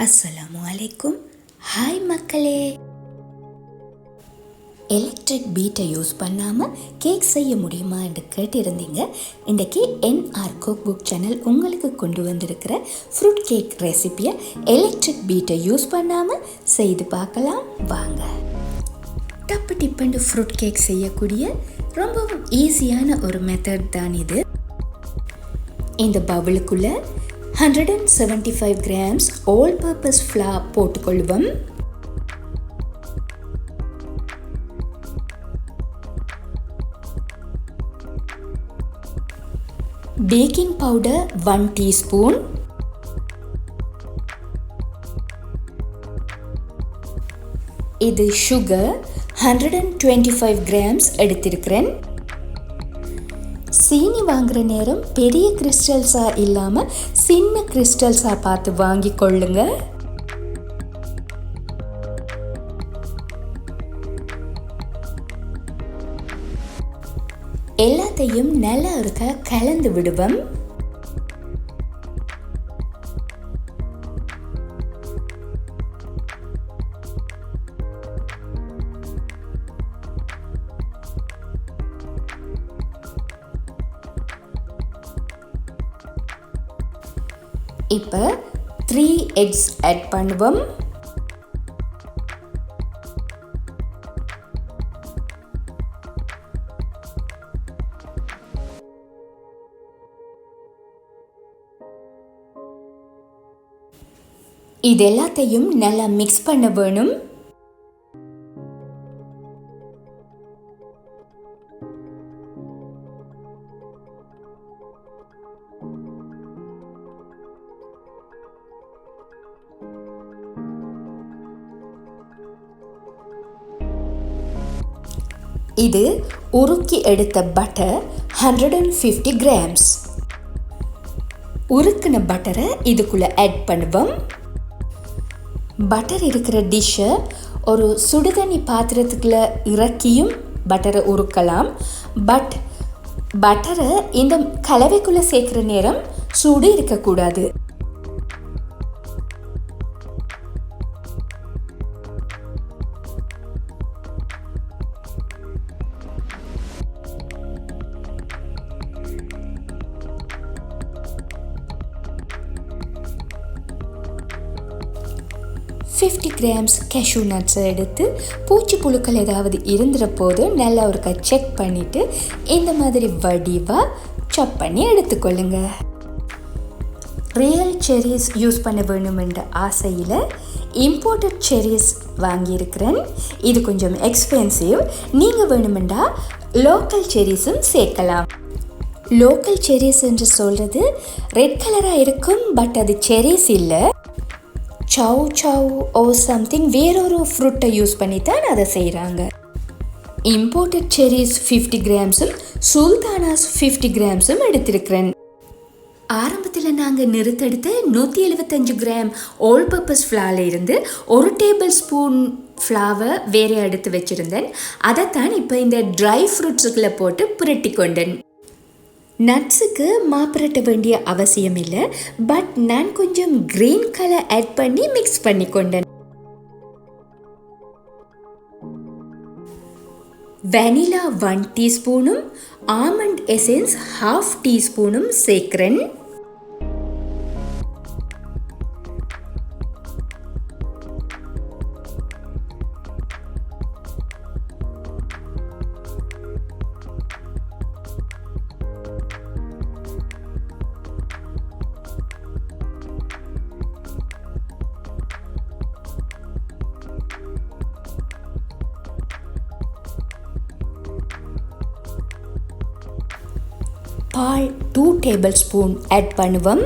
அஸ்ஸலாமு அலைக்கும். ஹாய் மக்களே. எலக்ட்ரிக் பீட்டை யூஸ் பண்ணாமல் கேக் செய்ய முடியுமா என்று கேட்டிருந்தீங்க. இன்றைக்கி NR குக் புக் சேனல் உங்களுக்கு கொண்டு வந்திருக்கிற ஃப்ரூட் கேக் ரெசிப்பியை எலக்ட்ரிக் பீட்டை யூஸ் பண்ணாமல் செய்து பார்க்கலாம் வாங்க. டப்பு டிப்பண்டு ஃப்ரூட் கேக் செய்யக்கூடிய ரொம்பவும் ஈஸியான ஒரு மெத்தட் தான் இது. இந்த பவுலுக்குள்ளே 175 grams all purpose flour போட்டுக்கொள்வோம். Baking powder 1 teaspoon. இது சுகர் 125 grams எடுத்திருக்கிறேன். சீனி வாங்குற நேரம் பெரிய கிறிஸ்டல்ஸாக இல்லாமல் சின்ன கிறிஸ்டல்ஸாக பார்த்து வாங்கி கொள்ளுங்க. எல்லாத்தையும் நல்லா இருக்க கலந்து விடுவோம். இப்போ 3 eggs ஆட் பண்ணுவோம். இது எல்லாத்தையும் நல்லா மிக்ஸ் பண்ண வேணும். இது உருக்கி எடுத்த பட்டர் 150 grams. உருக்கின பட்டரை இதுக்குள்ளே ஆட் பண்ணுவோம். பட்டர் இருக்கிற டிஷ்ஷை ஒரு சுடுதண்ணி பாத்திரத்துக்குள்ளே இறக்கியும் பட்டரை உருக்கலாம். பட் பட்டரை இந்த கலவைக்குள்ளே சேர்க்குற நேரம் சூடு இருக்கக்கூடாது. $50 grams கேஷ்யூ நட்ஸை எடுத்து பூச்சி புழுக்கள் ஏதாவது இருந்துற போது நல்லா ஒருக்கா செக் பண்ணிவிட்டு இந்த மாதிரி வடிவாக சாப் பண்ணி எடுத்துக்கொள்ளுங்க. ரியல் செரிஸ் யூஸ் பண்ண வேணுமென்ற ஆசையில் இம்போர்ட்டட் செரிஸ் வாங்கியிருக்கிறேன். இது கொஞ்சம் எக்ஸ்பென்சிவ். நீங்கள் வேணுமெண்டா லோக்கல் செரிஸும் சேர்க்கலாம். லோக்கல் செரிஸ் என்று சொல்கிறது ரெட் கலராக இருக்கும், பட் அது செரிஸ் இல்லை. சவ் ஓ சம்திங் வேறொரு ஃப்ரூட்டை யூஸ் பண்ணி தான் அதை செய்கிறாங்க. இம்போர்ட்டட் செரிஸ் 50 grams-உம் சுல்தானாஸ் 50 grams-உம் எடுத்திருக்கிறேன். ஆரம்பத்தில் நாங்கள் நிறுத்தெடுத்து 175 gram ஆல் பர்பஸ் ஃப்ளாரில் இருந்து 1 tablespoon ஃப்ளாவை வேற எடுத்து வச்சுருந்தேன். அதைத்தான் இப்போ இந்த ட்ரை ஃப்ரூட்ஸுக்குள்ளே போட்டு புரட்டி கொண்டேன். நட்ஸுக்கு மாப்பிரட்ட வேண்டிய அவசியம் இல்லை, பட் நான் கொஞ்சம் கிரீன் கலர் ஆட் பண்ணி மிக்ஸ் பண்ணி கொண்டேன். வெனிலா 1 teaspoon-உம் ஆல்மண்ட் எசன்ஸ் 1/2 teaspoon-உம் சேர்க்கிறேன். பால் 2 tablespoon ஆட் பண்ணுவோம்.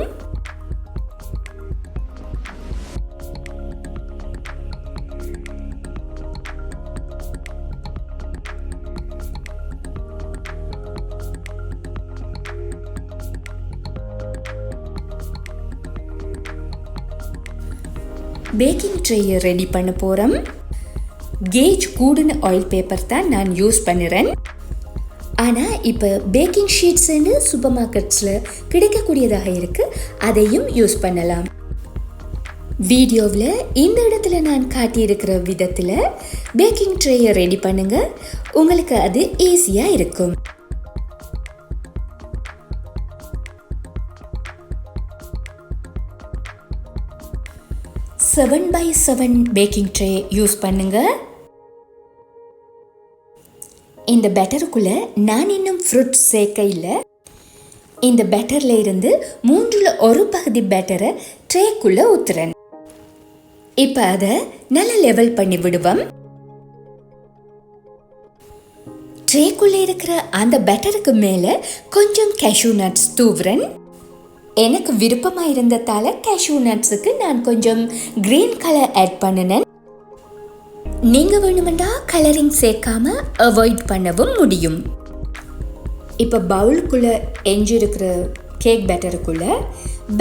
பேக்கிங் ட்ரேயை ரெடி பண்ண போகிறோம். கேஜ் கூடின ஆயில் பேப்பர் தான் நான் யூஸ் பண்ணுறேன். ஆனால் இப்போ பேக்கிங் ஷீட்ஸ்ன்னு சூப்பர் மார்க்கெட்ஸில் கிடைக்கக்கூடியதாக இருக்குது, அதையும் யூஸ் பண்ணலாம். வீடியோவில் இந்த இடத்துல நான் காட்டியிருக்கிற விதத்தில் பேக்கிங் ட்ரேயை ரெடி பண்ணுங்க. உங்களுக்கு அது ஈஸியாக இருக்கும். Seven by 7 baking tray use பண்ணுங்க. இந்த பேட்டருக்குள்ள நான் இன்னும் ஃப்ரூட் சேர்க்க இல்லை. இந்த பேட்டர்ல இருந்து 1/3 பகுதி பேட்டரை ட்ரேக்குள்ள ஊத்துறேன். இப்போ அதை நல்லா லெவல் பண்ணி விடுவோம். ட்ரேக்குள்ள இருக்கிற அந்த பேட்டருக்கு மேலே கொஞ்சம் கேஷ்யூ நட்ஸ் தூவுறேன். எனக்கு விருப்பமாக இருந்ததால கேஷ்யூ நட்ஸுக்கு நான் கொஞ்சம் கிரீன் கலர் ஆட் பண்ணினேன். நீங்கள் வேணுமெண்டா கலரிங் சேர்க்காம அவாய்ட் பண்ணவும் முடியும். இப்போ பவுலுக்குள்ளே எஞ்சிருக்கிற கேக் பேட்டருக்குள்ளே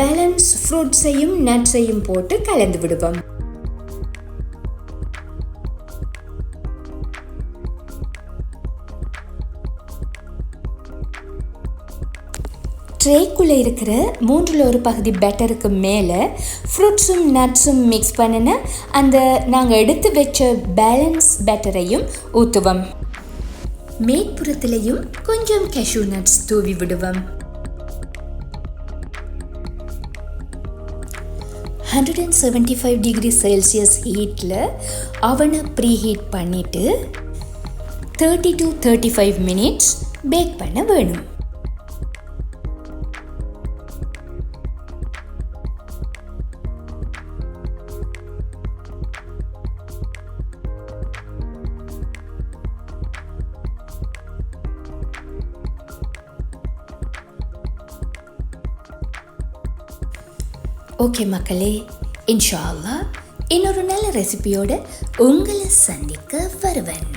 பேலன்ஸ் ஃப்ரூட்ஸையும் நட்ஸையும் போட்டு கலந்து விடுவோம். ட்ரேக்குள்ளே இருக்கிற 1/3 பகுதி பேட்டருக்கு மேலே ஃப்ரூட்ஸும் நட்ஸும் மிக்ஸ் பண்ணின அந்த நாங்கள் எடுத்து வச்ச பேலன்ஸ் பேட்டரையும் ஊற்றுவோம். மேற்புறத்திலையும் கொஞ்சம் கேஷ்யூ நட்ஸ் தூவி விடுவோம். 175 டிகிரி செல்சியஸ் ஹீட்டில் அவனை ப்ரீஹீட் பண்ணிவிட்டு 30 to 35 மினிட்ஸ் பேக் பண்ண வேணும். ஓகே மக்களே, இன்ஷா அல்லாஹ் இன்னொரு நல்ல ரெசிபியோட உங்களை சந்திக்க வருவேன்.